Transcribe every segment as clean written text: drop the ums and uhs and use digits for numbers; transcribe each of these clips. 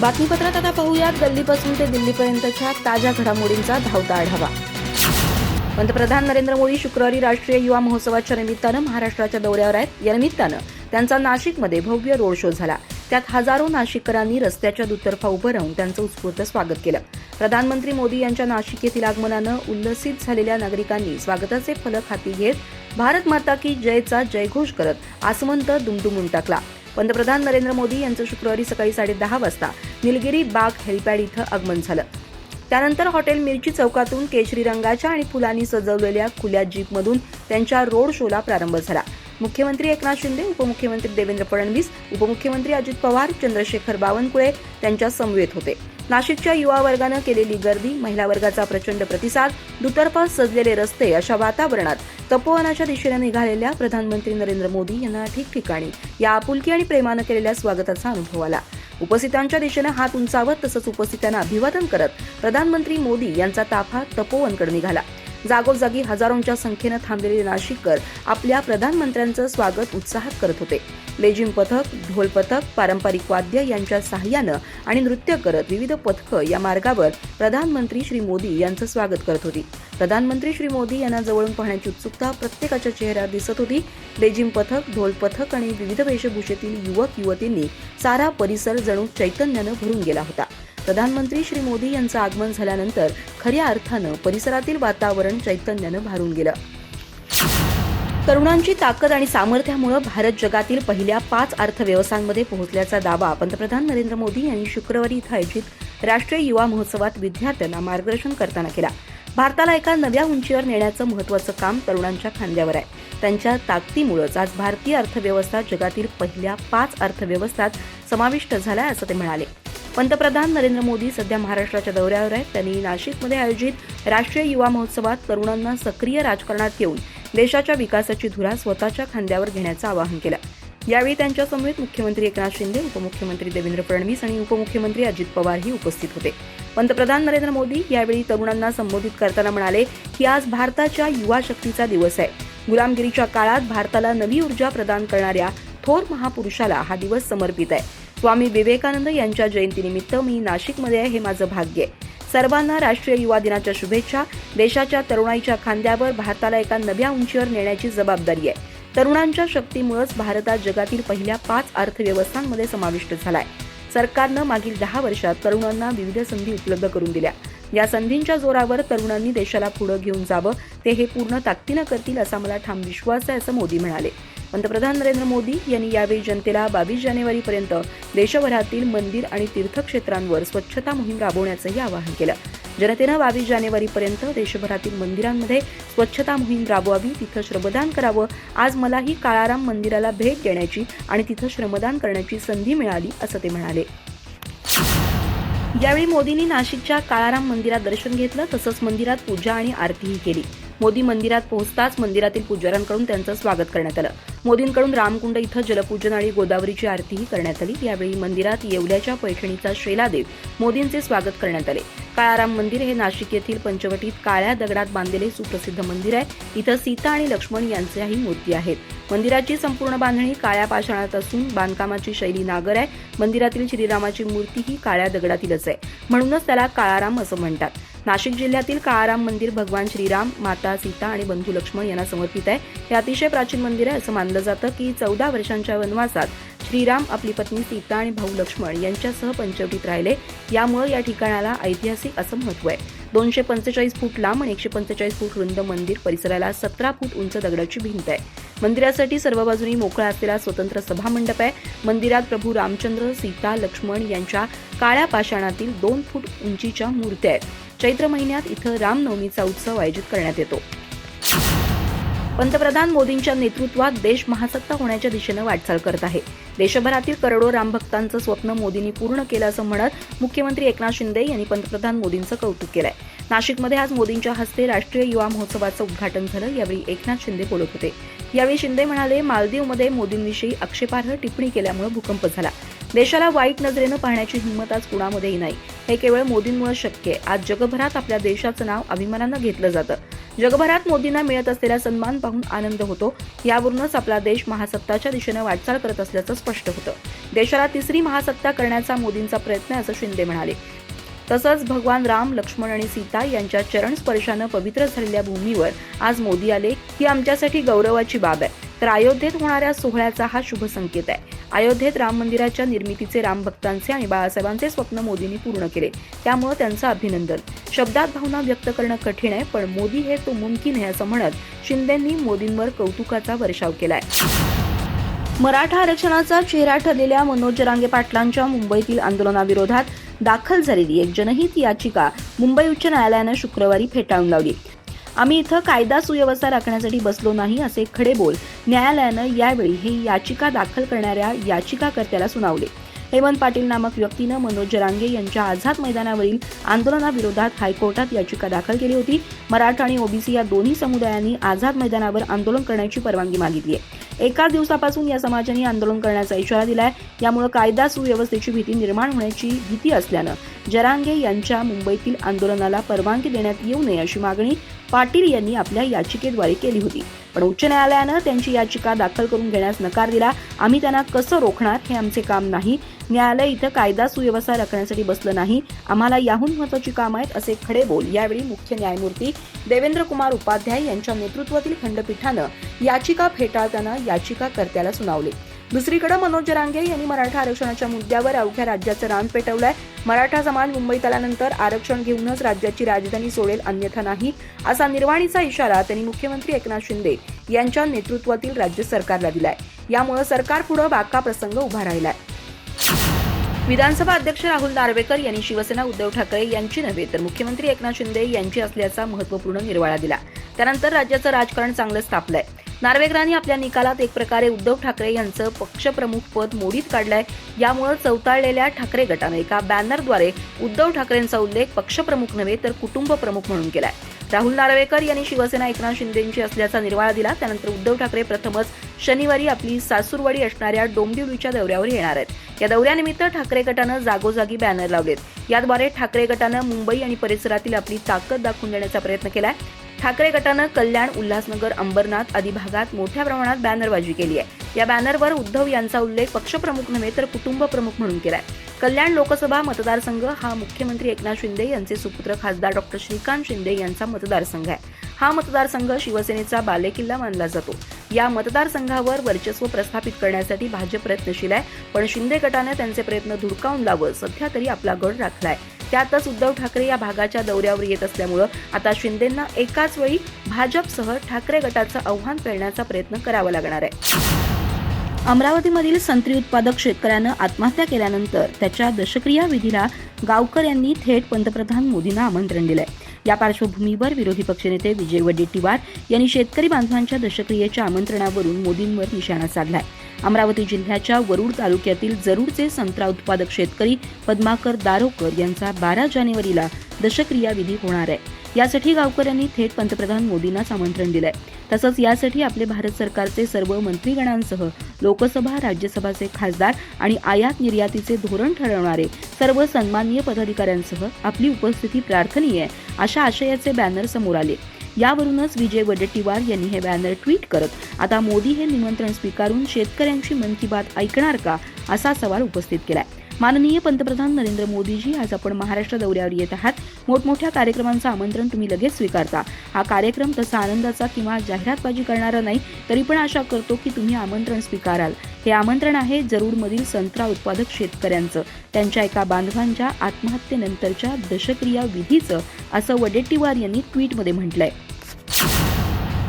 बातमीपत्रात आता पाहूयात गल्लीपासून ते दिल्लीपर्यंतच्या ताज्या घडामोडींचा धावता आढावा. पंतप्रधान नरेंद्र मोदी शुक्रवारी राष्ट्रीय युवा महोत्सवाच्या निमित्तानं महाराष्ट्राच्या दौऱ्यावर आहेत. या निमित्तानं त्यांचा नाशिकमध्ये भव्य रोड शो झाला. त्यात हजारो नाशिककरांनी रस्त्याच्या दुतर्फा उभं राहून त्यांचं उत्स्फूर्त स्वागत केलं. प्रधानमंत्री मोदी यांच्या नाशिक येथील आगमनानं उल्लसित झालेल्या नागरिकांनी स्वागताचे फलक हाती घेत भारत माता की जयचा जयघोष करत आसमंत दुमदुमून टाकला. पंतप्रधान नरेंद्र मोदी यांचं शुक्रवारी सकाळी 10:30 वाजता निलगिरी बाग हेलिपॅड इथं आगमन झालं. त्यानंतर हॉटेल मिरची चौकातून केशरी रंगाच्या आणि फुलांनी सजवलेल्या खुल्या जीपमधून त्यांच्या रोड शोला प्रारंभ झाला. मुख्यमंत्री एकनाथ शिंदे, उपमुख्यमंत्री देवेंद्र फडणवीस, उपमुख्यमंत्री अजित पवार, चंद्रशेखर बावनकुळे त्यांच्या समवेत होते. नाशिकच्या युवा वर्गानं केलेली गर्दी, महिला वर्गाचा प्रचंड प्रतिसाद, दुतर्फा सजलेले रस्ते अशा वातावरणात तपोवनाच्या दिशेने निघालेल्या प्रधानमंत्री नरेंद्र मोदी यांना ठिकठिकाणी या आपुलकी आणि प्रेमानं केलेल्या स्वागताचा अनुभव आला. उपस्थितांच्या दिशेने हात उंचावत तसंच उपस्थितांना अभिवादन करत प्रधानमंत्री मोदी यांचा ताफा तपोवनकडे निघाला. जागोजागी हजारोंच्या संख्येनं थांबलेले नाशिककर आपल्या प्रधानमंत्र्यांचं स्वागत उत्साहात करत होते. लेझिम पथक, ढोल पथक, पारंपरिक वाद्य यांच्या साहाय्यानं आणि नृत्य करत विविध पथकं या मार्गावर प्रधानमंत्री श्री मोदी यांचं स्वागत करत होती. प्रधानमंत्री श्री मोदी यांना जवळून पाहण्याची उत्सुकता प्रत्येकाच्या चेहऱ्यावर दिसत होती. लेझिम पथक, ढोल पथक आणि विविध वेशभूषेतील युवक युवतींनी सारा परिसर जणू चैतन्यानं भरून गेला होता. प्रधानमंत्री श्री मोदी यांचं आगमन झाल्यानंतर खऱ्या अर्थानं परिसरातील वातावरण चैतन्यानं भारून गेलं. तरुणांची ताकद आणि सामर्थ्यामुळे भारत जगातील पहिल्या 5 अर्थव्यवस्थांमध्ये पोहोचल्याचा दावा पंतप्रधान नरेंद्र मोदी यांनी शुक्रवारी इथं आयोजित राष्ट्रीय युवा महोत्सवात विद्यार्थ्यांना मार्गदर्शन करताना केला. भारताला एका नव्या उंचीवर नेण्याचं महत्त्वाचं काम तरुणांच्या खांद्यावर आहे. त्यांच्या ताकदीमुळेच आज भारतीय अर्थव्यवस्था जगातील पहिल्या 5 अर्थव्यवस्थात समाविष्ट झाल्या असं ते म्हणाले. पंतप्रधान नरेंद्र मोदी सध्या महाराष्ट्राच्या दौऱ्यावर आहेत. त्यांनी नाशिकमध्ये आयोजित राष्ट्रीय युवा महोत्सवात तरुणांना सक्रिय राजकारणात घेऊन देशाच्या विकासाची धुरा स्वतःच्या खांद्यावर घेण्याचं आवाहन केलं. यावेळी त्यांच्यासमवेत मुख्यमंत्री एकनाथ शिंदे, उपमुख्यमंत्री देवेंद्र फडणवीस आणि उपमुख्यमंत्री अजित पवारही उपस्थित होते. पंतप्रधान नरेंद्र मोदी यावेळी तरुणांना संबोधित करताना म्हणाले की आज भारताच्या युवा शक्तीचा दिवस आहे. गुलामगिरीच्या काळात भारताला नवी ऊर्जा प्रदान करणाऱ्या थोर महापुरुषाला हा दिवस समर्पित आहे. स्वामी विवेकानंद यांच्या जयंतीनिमित्त मी नाशिकमध्ये आहे हे माझं भाग्य आहे. सर्वांना राष्ट्रीय युवा दिनाच्या शुभेच्छा. देशाच्या तरुणाईच्या खांद्यावर भारताला एका नव्या उंचीवर नेण्याची जबाबदारी आहे. तरुणांच्या शक्तीमुळेच भारत आज जगातील पहिल्या 5 अर्थव्यवस्थांमध्ये समाविष्ट झालाय. सरकारनं मागील 10 वर्षात तरुणांना विविध संधी उपलब्ध करून दिल्या. या संधींच्या जोरावर तरुणांनी देशाला पुढे घेऊन जावं, ते हे पूर्ण ताकदीनं करतील असा मला ठाम विश्वास आहे असं मोदी म्हणाले. पंतप्रधान नरेंद्र मोदी यांनी यावेळी जनतेला 22 जानेवारीपर्यंत देशभरातील मंदिर आणि तीर्थक्षेत्रांवर स्वच्छता मोहीम राबवण्याचंही आवाहन केलं. जनतेनं 22 जानेवारीपर्यंत देशभरातील मंदिरांमध्ये स्वच्छता मोहीम राबवावी, तिथं श्रमदान करावं. आज मलाही काळाराम मंदिराला भेट देण्याची आणि तिथं श्रमदान करण्याची संधी मिळाली असं ते म्हणाले. यावेळी मोदींनी नाशिकच्या काळाराम मंदिरात दर्शन घेतलं, तसंच मंदिरात पूजा आणि आरतीही केली. मोदी मंदिरात पोहोचताच मंदिरातील पुजाऱ्यांकडून त्यांचं स्वागत करण्यात आलं. मोदींकडून रामकुंड इथं जलपूजन आणि गोदावरीची आरतीही करण्यात आली. यावेळी मंदिरात येवल्याच्या पैठणीचा शेला देत मोदींचे स्वागत करण्यात आले. काळाराम मंदिर हे नाशिक येथील पंचवटीत काळ्या दगडात बांधलेले सुप्रसिद्ध मंदिर आहे. इथं सीता आणि लक्ष्मण यांच्याही मूर्ती आहेत. मंदिराची संपूर्ण बांधणी काळ्या पाषाणात असून बांधकामाची शैली नागर आहे. मंदिरातील श्रीरामाची मूर्ती ही काळ्या दगडातीलच आहे, म्हणूनच त्याला काळाराम असं म्हणतात. नाशिक जिल्ह्यातील काळाराम मंदिर भगवान श्रीराम, माता सीता आणि बंधू लक्ष्मण यांना समर्पित आहे. हे अतिशय प्राचीन मंदिर आहे. असं मानलं जातं की 14 वर्षांच्या वनवासात श्रीराम आपली पत्नी सीता आणि भाऊ लक्ष्मण यांच्यासह पंचवटीत राहिले. यामुळे या ठिकाणाला ऐतिहासिक असं महत्त्व आहे. 245 फूट लांब आणि 145 फूट रुंद मंदिर परिसराला 17 फूट उंच दगडाची भिंत आहे. मंदिरासाठी सर्व बाजूनी मोकळा असलेला स्वतंत्र सभामंडप आहे. मंदिरात प्रभू रामचंद्र, सीता, लक्ष्मण यांच्या काळ्या पाषाणातील 2 फूट उंचीच्या मूर्त्या आहेत. चैत्र महिन्यात इथं रामनवमीचा उत्सव आयोजित करण्यात येतो. पंतप्रधान मोदींच्या नेतृत्वात देश महासत्ता होण्याच्या दिशेनं वाटचाल करत आहे. देशभरातील करोडो रामभक्तांचं स्वप्न मोदींनी पूर्ण केलं असं म्हणत मुख्यमंत्री एकनाथ शिंदे यांनी पंतप्रधान मोदींचं कौतुक केलंय. नाशिकमध्ये आज मोदींच्या हस्ते राष्ट्रीय युवा महोत्सवाचं उद्घाटन झालं. यावेळी एकनाथ शिंदे बोलत होते. यावेळी शिंदे म्हणाले, मालदीवमध्ये मोदींविषयी आक्षेपार्ह टिप्पणी केल्यामुळे भूकंप झाला. देशाला वाईट नजरेनं पाहण्याची हिंमत आज कुणामध्येही नाही. हे केवळ मोदींमुळे शक्य आहे. आज जगभरात आपल्या देशाचं नाव अभिमानानं घेतलं जातं. जगभरात मोदींना मिळत असलेला सन्मान पाहून आनंद होतो. यावरूनच आपला देश महासत्ताच्या दिशेने वाटचाल करत असल्याचं स्पष्ट होतं. देशाला तिसरी महासत्ता करण्याचा मोदींचा प्रयत्न असं शिंदे म्हणाले. तसंच भगवान राम, लक्ष्मण आणि सीता यांच्या चरण स्पर्शानं पवित्र झालेल्या भूमीवर आज मोदी आले, ही आमच्यासाठी गौरवाची बाब आहे. तर अयोध्येत होणाऱ्या सोहळ्याचा हा शुभ संकेत आहे. अयोध्येत राम मंदिराच्या निर्मितीचे राम भक्तांचे आणि बाळासाहेबांचे स्वप्न मोदींनी पूर्ण केले, त्यामुळे त्यांचं अभिनंदन. शब्दात भावना व्यक्त करणं कठीण आहे, पण मोदी हे तो मुमकिन आहे असं म्हणत शिंदेंनी मोदींवर कौतुकाचा वर्षाव केलाय. मराठा आरक्षणाचा चेहरा ठरलेल्या मनोज जरांगे पाटलांच्या मुंबईतील आंदोलनाविरोधात दाखल झालेली एक जनहित याचिका मुंबई उच्च न्यायालयानं शुक्रवारी फेटाळून लावली. आम्ही इथं कायदा सुव्यवस्था राखण्यासाठी बसलो नाही असे खडे बोल न्यायालयानं यावेळी हे याचिका दाखल करणाऱ्या याचिकाकर्त्याला सुनावले. हेमंत पाटील नामक व्यक्तीनं मनोज जरांगे यांच्या आझाद मैदानावरील आंदोलनाविरोधात हायकोर्टात याचिका दाखल केली होती. मराठा आणि ओबीसी या दोन्ही समुदायांनी आझाद मैदानावर आंदोलन करण्याची परवानगी मागितली आहे. एकाच दिवसापासून या समाजांनी आंदोलन करण्याचा इशारा दिलाय. यामुळे कायदा सुव्यवस्थेची भीती निर्माण होण्याची भीती असल्यानं जरांगे यांच्या मुंबईतील आंदोलनाला परवानगी देण्यात येऊ नये अशी मागणी पाटील यांनी आपल्या याचिकेद्वारे केली होती. पण उच्च न्यायालयानं त्यांची याचिका दाखल करून घेण्यास नकार दिला. आम्ही त्यांना कसं रोखणार हे आमचे काम नाही. न्यायालय इथं कायदा सुव्यवस्था राखण्यासाठी बसलं नाही. आम्हाला याहून महत्त्वाची कामं आहेत असे खडे बोल यावेळी मुख्य न्यायमूर्ती देवेंद्र कुमार उपाध्याय यांच्या नेतृत्वातील खंडपीठानं याचिका फेटाळताना याचिकाकर्त्याला सुनावले. दुसरीकडे मनोज जरांगे यांनी मराठा आरक्षणाच्या मुद्द्यावर अवघ्या राज्याचं रान पेटवलंय. मराठा समाज मुंबईत आल्यानंतर आरक्षण घेऊनच राज्याची राजधानी सोडेल, अन्यथा नाही असा निर्वाणीचा इशारा त्यांनी मुख्यमंत्री एकनाथ शिंदे यांच्या नेतृत्वातील राज्य सरकारला दिलाय. यामुळे सरकार पुढे बाका प्रसंग उभा राहिलाय. विधानसभा अध्यक्ष राहुल नार्वेकर यांनी शिवसेना उद्धव ठाकरे यांची नव्हे तर मुख्यमंत्री एकनाथ शिंदे यांची असल्याचा महत्त्वपूर्ण निर्वाळा दिला. त्यानंतर राज्याचं राजकारण चांगलंच तापलंय. नार्वेकरांनी आपल्या निकालात एक प्रकारे उद्धव ठाकरे यांचं पक्षप्रमुख पद मोडीत काढलंय. यामुळे चवताळलेल्या ठाकरे गटाने एका बॅनरद्वारे उद्धव ठाकरेंचा उल्लेख पक्षप्रमुख नव्हे तर कुटुंब प्रमुख म्हणून केलाय. राहुल नार्वेकर यांनी शिवसेना एकनाथ शिंदेंची असल्याचा निर्वाळा दिला. त्यानंतर उद्धव ठाकरे प्रथमच शनिवारी आपली सासूरवाडी असणाऱ्या डोंबिवलीच्या दौऱ्यावर येणार आहेत. या दौऱ्यानिमित्त ठाकरे गटानं जागोजागी बॅनर लावलेत. याद्वारे ठाकरे गटानं मुंबई आणि परिसरातील आपली ताकद दाखवून देण्याचा प्रयत्न केलाय. ठाकरे गटानं कल्याण, उल्हासनगर, अंबरनाथ आदी भागात मोठ्या प्रमाणात बॅनरबाजी केली आहे. या बॅनरवर उद्धव यांचा उल्लेख पक्षप्रमुख नव्हे तर कुटुंब प्रमुख म्हणून केलाय. कल्याण लोकसभा मतदारसंघ हा मुख्यमंत्री एकनाथ शिंदे यांचे सुपुत्र खासदार डॉ. श्रीकांत शिंदे यांचा मतदारसंघ आहे. हा मतदारसंघ शिवसेनेचा बालेकिल्ला मानला जातो. या मतदारसंघावर वर्चस्व प्रस्थापित करण्यासाठी भाजप प्रयत्नशील आहे, पण शिंदे गटाने त्यांचे प्रयत्न धुडकावून लावत सध्या तरी आपला गड राखलाय. त्यातच उद्धव ठाकरे या भागाच्या दौऱ्यावर येत असल्यामुळे आता शिंदेंना एकाच वेळी भाजपसह ठाकरे गटाचं आव्हान पेलण्याचा प्रयत्न करावा लागणार आहे. अमरावतीमधील संत्री उत्पादक शेतकऱ्यानं आत्महत्या केल्यानंतर त्याच्या दशक्रिया विधीला गावकर यांनी थेट पंतप्रधान मोदींना आमंत्रण दिलंय. या पार्श्वभूमीवर विरोधी पक्षनेते विजय वडेट्टीवार यांनी शेतकरी बांधवांच्या दशक्रियेच्या आमंत्रणावरून मोदींवर निशाणा साधलाय. अमरावती जिल्ह्याच्या वरुड तालुक्यातील जरूरचे संत्रा उत्पादक शेतकरी पद्माकर दारोकर यांचा 12 जानेवारीला दशक्रिया विधी होणार आहे. यासाठी गावकर यांनी थेट पंतप्रधान मोदींनाच आमंत्रण दिलंय. तसंच यासाठी आपले भारत सरकारचे सर्व मंत्रीगणांसह लोकसभा, राज्यसभाचे खासदार आणि आयात निर्यातीचे धोरण ठरवणारे सर्व सन्माननीय पदाधिकाऱ्यांसह आपली उपस्थिती प्रार्थनीय अशा आशयाचे बॅनर समोर आले. यावरूनच विजय वडेट्टीवार यांनी हे बॅनर ट्विट करत आता मोदी हे निमंत्रण स्वीकारून शेतकऱ्यांची मन की बात ऐकणार का असा सवाल उपस्थित केलाय. माननीय पंतप्रधान नरेंद्र मोदीजी, आज आपण महाराष्ट्र दौऱ्यावर येत आहात. मोठमोठ्या कार्यक्रमांचं आमंत्रण तुम्ही लगेच स्वीकारता. हा कार्यक्रम तसा आनंदाचा किंवा जाहिरातबाजी करणारा नाही, तरी पण आशा करतो की तुम्ही आमंत्रण स्वीकाराल. हे आमंत्रण आहे जरूरमधील संत्रा उत्पादक शेतकऱ्यांचं, त्यांच्या एका बांधवांच्या आत्महत्येनंतरच्या दशक्रिया विधीचं, असं वडेट्टीवार यांनी ट्विटमध्ये म्हटलंय.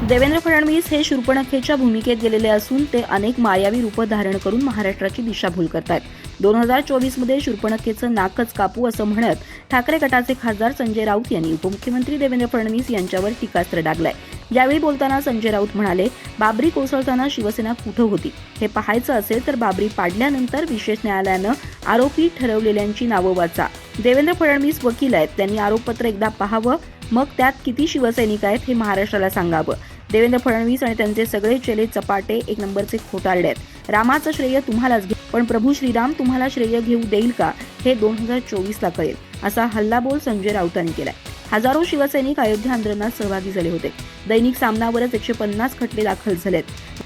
देवेंद्र फडणवीस हे शूर्पणखेच्या भूमिकेत गेलेले असून ते अनेक मायावी रूपं धारण करून महाराष्ट्राची दिशाभूल करतात. 2024 मध्ये शूर्पणखेचं नाकच कापू असं म्हणत ठाकरे गटाचे खासदार संजय राऊत यांनी उपमुख्यमंत्री देवेंद्र फडणवीस यांच्यावर टीकास्त्र डागलंय. यावेळी बोलताना संजय राऊत म्हणाले, बाबरी कोसळताना शिवसेना कुठं होती हे पाहायचं असेल तर बाबरी पाडल्यानंतर विशेष न्यायालयानं आरोपी ठरवलेल्यांची नावं वाचा. देवेंद्र फडणवीस वकील आहेत, त्यांनी आरोपपत्र एकदा पाहावं, मग त्यात किती शिवसैनिक आहेत हे महाराष्ट्राला सांगावं. देवेंद्र फडणवीस आणि त्यांचे सगळे चेले चपाटे एक नंबरचे खोटारडे आहेत. रामाचं श्रेय तुम्हालाच घे, पण प्रभू श्रीराम तुम्हाला श्रेय घेऊ देईल का हे 2024ला कळेल, असा हल्लाबोल संजय राऊतांनी केलाय. हजारो शिवसैनिक अयोध्या आंदोलनात सहभागी झाले होते. दैनिक सामनावरच 150 खटले दाखल झालेत.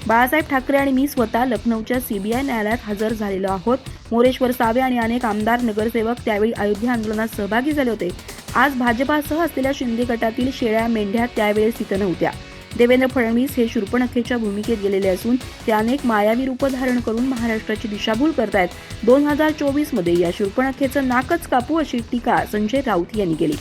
बाळासाहेब ठाकरे आणि मी स्वतः लखनौच्या सीबीआय न्यायालयात हजर झालेलो आहोत. मोरेश्वर सावे आणि अनेक आमदार नगरसेवक त्यावेळी अयोध्या आंदोलनात सहभागी झाले होते. आज भाजपासह असलेल्या शिंदे गटातील शेळ्या मेंढ्या त्यावेळेस तिथं नव्हत्या. देवेंद्र फडणवीस हे शूर्पणखेच्या भूमिकेत गेलेले असून ते अनेक मायावी रूपं धारण करून महाराष्ट्राची दिशाभूल करतायत. 2024 मध्ये या शूर्पणखेचं नाकच कापू अशी टीका संजय राऊत यांनी केली.